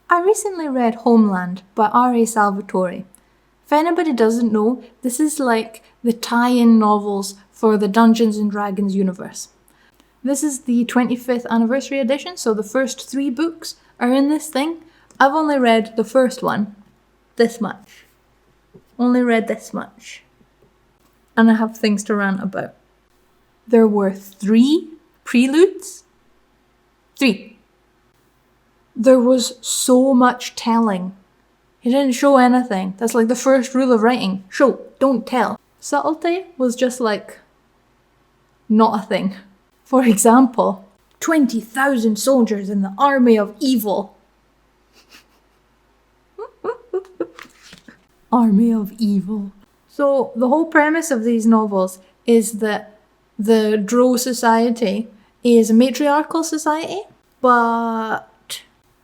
I recently read Homeland by Salvatore. If anybody doesn't know, this is like the tie-in novels for the Dungeons & Dragons universe. This is the 25th anniversary edition, so the first 3 books are in this thing. I've only read the first one, this much. Only read this much. And I have things to rant about. There were 3 preludes. 3. There was so much telling. He didn't show anything. That's like the first rule of writing. Show, don't tell. Subtlety was just like not a thing. For example, 20,000 soldiers in the army of evil. Army of evil. So the whole premise of these novels is that the Drow society is a matriarchal society, but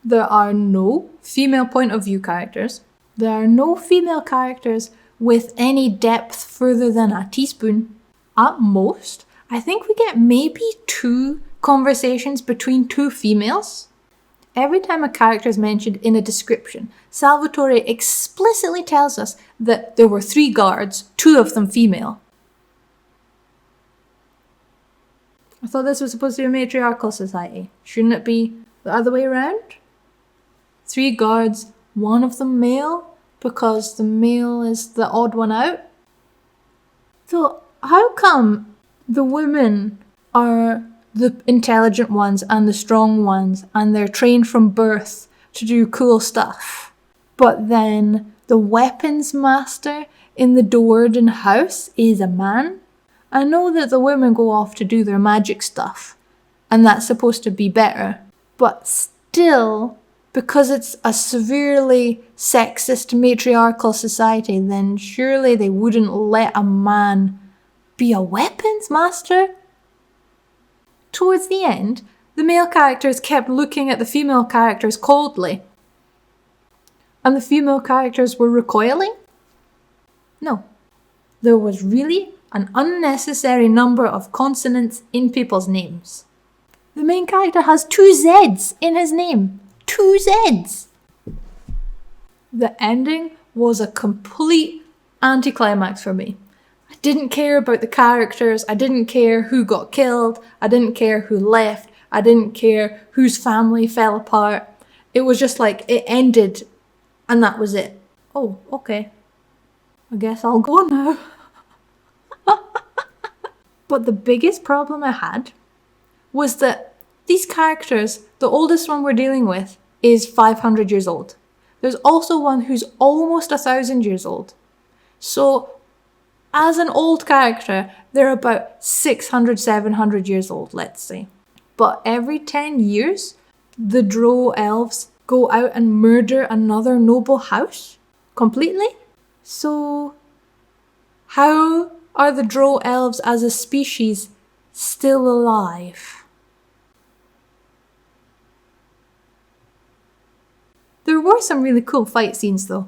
there are no female point of view characters. There are no female characters with any depth further than a teaspoon. At most, I think we get maybe 2 conversations between 2 females. Every time a character is mentioned in a description, Salvatore explicitly tells us that there were 3 guards, 2 of them female. I thought this was supposed to be a matriarchal society. Shouldn't it be the other way around? 3 guards, 1 of them male, because the male is the odd one out. So how come the women are the intelligent ones and the strong ones, and they're trained from birth to do cool stuff, but then the weapons master in the Do'urden house is a man? I know that the women go off to do their magic stuff, and that's supposed to be better, but still, because it's a severely sexist matriarchal society, then surely they wouldn't let a man be a weapons master? Towards the end, the male characters kept looking at the female characters coldly. And the female characters were recoiling? No. There was really an unnecessary number of consonants in people's names. The main character has 2 Z's in his name. 2 Z's! The ending was a complete anticlimax for me. I didn't care about the characters, I didn't care who got killed, I didn't care who left, I didn't care whose family fell apart. It was just like, it ended and that was it. Oh, okay. I guess I'll go now. But the biggest problem I had was that these characters, the oldest one we're dealing with, is 500 years old. There's also one who's almost 1,000 years old. So, as an old character, they're about 600, 700 years old, let's say. But every 10 years, the Drow elves go out and murder another noble house completely. So, how are the Drow elves as a species still alive? There were some really cool fight scenes though.